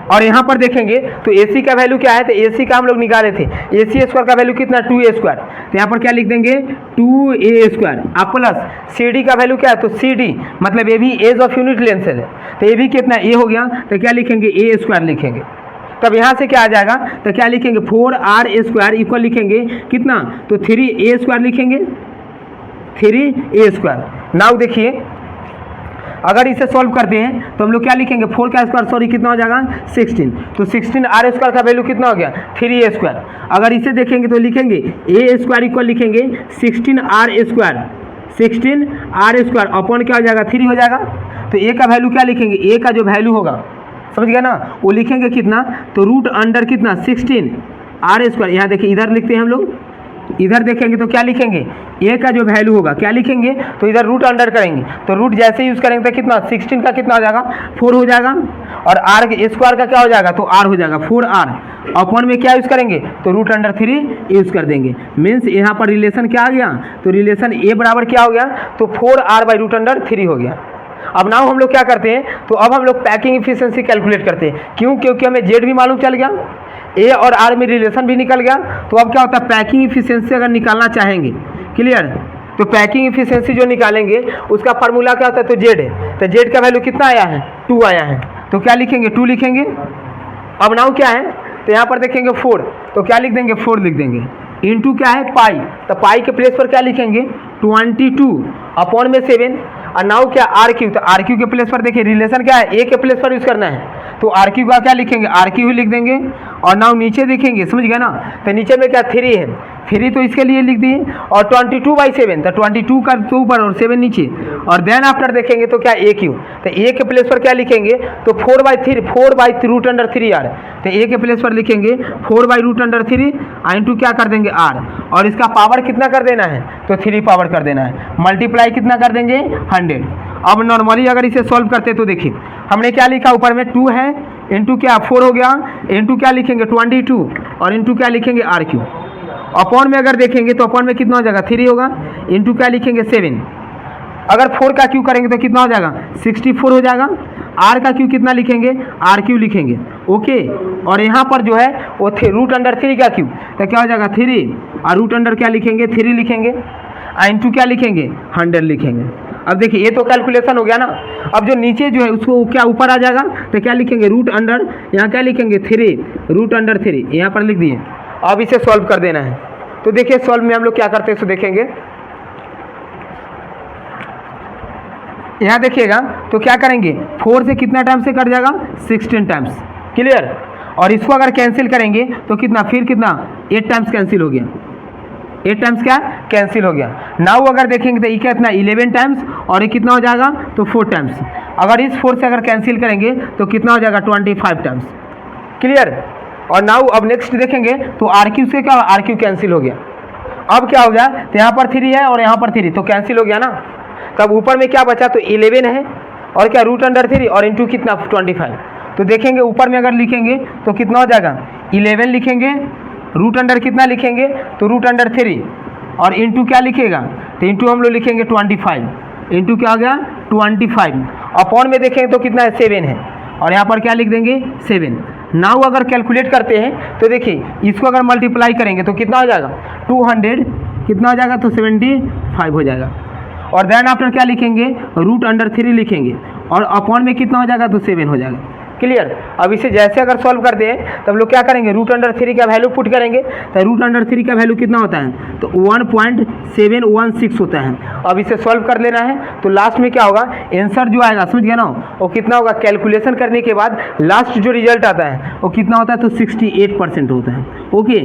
और यहाँ पर देखेंगे तो AC का वैल्यू क्या है, तो AC का हम लोग निकाले थे, AC स्क्वायर का वैल्यू कितना 2a स्क्वायर, तो यहाँ पर क्या लिख देंगे 2a स्क्वायर। अब प्लस CD का वैल्यू क्या है, तो CD मतलब ये भी एज ऑफ यूनिट लेंथ है, तो ये भी कितना a हो गया, तो क्या लिखेंगे a स्क्वायर लिखेंगे। तब यहाँ से क्या आ जाएगा, तो क्या लिखेंगे 4r स्क्वायर इक्वल लिखेंगे कितना, तो 3a स्क्वायर लिखेंगे, 3a स्क्वायर। नाउ देखिए अगर इसे सॉल्व करते हैं तो हम लोग क्या लिखेंगे 4 का स्क्वायर सॉरी कितना हो जाएगा 16, तो 16r स्क्वायर का वैल्यू कितना हो गया 3a स्क्वायर। अगर इसे देखेंगे तो लिखेंगे a स्क्वायर इक्वल लिखेंगे 16r square, 16r square upon क्या हो जाएगा 3 हो जाएगा। तो a का वैल्यू क्या लिखेंगे, a का जो वैल्यू होगा समझ गया ना, वो लिखेंगे कितना, तो रूट अंडर कितना 16r स्क्वायर। यहाँ देखिए इधर लिखते हैं हम लोग, इधर देखेंगे तो क्या लिखेंगे a का जो वैल्यू होगा क्या लिखेंगे, तो इधर रूट अंडर करेंगे, तो रूट जैसे यूज़ करेंगे तो कितना 16 का कितना हो जाएगा 4 हो जाएगा, और r स्क्वायर का क्या हो जाएगा, तो r हो जाएगा 4r अपॉन में क्या यूज़ करेंगे, तो रूट अंडर 3 यूज़ कर देंगे। मीन्स यहाँ पर रिलेशन क्या आ गया, तो रिलेशन a बराबर क्या हो गया, तो 4r बाई रूट अंडर 3 हो गया। अब नाउ हम लोग क्या करते हैं, तो अब हम लोग पैकिंग इफिशिएंसी कैलकुलेट करते हैं, क्यों, क्योंकि हमें जेड भी मालूम चल गया, ए और आर में रिलेशन भी निकल गया। तो अब क्या होता है पैकिंग इफिशिएंसी अगर निकालना चाहेंगे, क्लियर, तो पैकिंग इफिशिएंसी जो निकालेंगे उसका फार्मूला क्या होता है, तो जेड है, तो जेड का वैल्यू कितना आया है 2 आया है, तो क्या लिखेंगे 2 लिखेंगे। अब नाउ क्या है, तो यहाँ पर देखेंगे 4, तो क्या लिख देंगे 4 लिख देंगे, इनटू क्या है पाई, तो पाई के प्लेस पर क्या लिखेंगे 22 अपॉन में 7, और नाउ क्या आर क्यू, तो आर क्यू के प्लेस पर देखिए रिलेशन क्या है ए के प्लेस पर यूज़ करना है, तो आर क्यू का क्या लिखेंगे आर क्यू ही लिख देंगे। और नाउ नीचे देखेंगे समझ गया ना, तो नीचे में क्या 3 है, 3 तो इसके लिए लिख दिए, और 22/7 तो 22 का तो ऊपर और 7 नीचे, और देन आफ्टर देखेंगे तो क्या ए क्यू, तो ए के प्लेस पर क्या लिखेंगे, तो 4/3 रूट अंडर 3r, तो ए के प्लेस पर लिखेंगे 4/रूट अंडर 3 इंटू क्या कर देंगे r, और इसका पावर कितना कर देना है, तो 3 पावर कर देना है, मल्टीप्लाई कितना कर देंगे 100। अब नॉर्मली अगर इसे सॉल्व करते तो देखिए हमने क्या लिखा, ऊपर में 2 है इंटू क्या 4 हो गया, इंटू क्या लिखेंगे 22, और इंटू क्या लिखेंगे आर क्यू, अपॉन में अगर देखेंगे तो अपॉन में कितना हो जाएगा 3 होगा, इंटू क्या लिखेंगे 7, अगर 4 का क्यू करेंगे तो कितना हो जाएगा 64 हो जाएगा, आर का क्यू कितना लिखेंगे आर क्यू लिखेंगे, ओके। और यहाँ पर जो है वो रूट अंडर 3 का क्यू, तो क्या हो जाएगा 3, और रूट अंडर क्या लिखेंगे 3 लिखेंगे, इंटू क्या लिखेंगे 100 लिखेंगे। अब देखिए ये तो कैलकुलेशन हो गया ना, अब जो नीचे जो है उसको क्या ऊपर आ जाएगा, तो क्या लिखेंगे रूट अंडर, यहाँ क्या लिखेंगे 3 रूट अंडर 3 यहाँ पर लिख दिए। अब इसे सॉल्व कर देना है, तो देखिए सॉल्व में हम लोग क्या करते हैं, तो देखेंगे यहाँ देखिएगा तो क्या करेंगे 4 से कितना टाइम से कट जाएगा 16 टाइम्स, क्लियर। और इसको अगर कैंसिल करेंगे तो कितना, फिर कितना 8 टाइम्स कैंसिल हो गया, 8 टाइम्स क्या कैंसिल हो गया। नाउ अगर देखेंगे तो ये कितना 11 टाइम्स, और ये कितना हो जाएगा तो 4 टाइम्स, अगर इस 4 से अगर कैंसिल करेंगे तो कितना हो जाएगा 25 टाइम्स, क्लियर। और नाउ अब नेक्स्ट देखेंगे तो आर क्यू से क्या आर क्यू कैंसिल हो गया, अब क्या हो गया, तो यहाँ पर 3 है और यहाँ पर 3 तो कैंसिल हो गया ना, तब ऊपर में क्या बचा, तो 11 है और क्या रूट अंडर 3 और इंटू कितना 25, तो देखेंगे ऊपर में अगर लिखेंगे तो कितना हो जाएगा 11 लिखेंगे, रूट अंडर कितना लिखेंगे, तो रूट अंडर 3 और इंटू क्या लिखेगा, तो इंटू हम लोग लिखेंगे 25, इंटू क्या हो गया 25, अपॉन में देखेंगे तो कितना है 7 है, और यहाँ पर क्या लिख देंगे 7। नाउ अगर कैलकुलेट करते हैं तो देखिए इसको अगर मल्टीप्लाई करेंगे तो कितना हो जाएगा 200 कितना हो जाएगा, तो 75 हो जाएगा, और देन आफ्टर क्या लिखेंगे रूट अंडर 3 लिखेंगे, और अपॉन में कितना हो जाएगा, तो 7 हो जाएगा, क्लियर। अब इसे जैसे अगर सॉल्व करते हैं तब लोग क्या करेंगे रूट अंडर 3 का वैल्यू पुट करेंगे, तो रूट अंडर 3 का वैल्यू कितना होता है, तो 1.716 होता है। अब इसे सॉल्व कर लेना है, तो लास्ट में क्या होगा आंसर जो आएगा समझ गया ना, वो कितना होगा, कैलकुलेशन करने के बाद लास्ट जो रिजल्ट आता है वो कितना होता है, तो 68% होता है, ओके।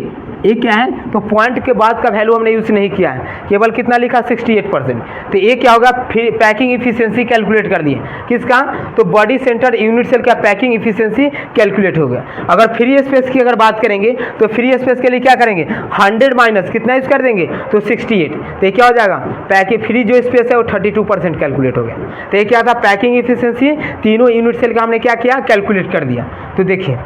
ये क्या है, तो पॉइंट के बाद का वैल्यू हमने यूज़ नहीं किया है, केवल कितना लिखा 68%। तो ये क्या होगा, फिर पैकिंग इफिशियंसी कैलकुलेट कर दिए किसका, तो बॉडी सेंटर यूनिट सेल का पैकिंग इफिशियंसी कैलकुलेट हो गया। अगर फ्री स्पेस की अगर बात करेंगे तो फ्री स्पेस के लिए क्या करेंगे, 100 माइनस कितना यूज़ कर देंगे, तो 68। तो ये क्या हो जाएगा, पैकिंग फ्री जो स्पेस है वो 32% कैलकुलेट हो गया। तो ये क्या था, पैकिंग इफिशियंसी तीनों यूनिट सेल का हमने क्या किया, कैलकुलेट कर दिया। तो देखिए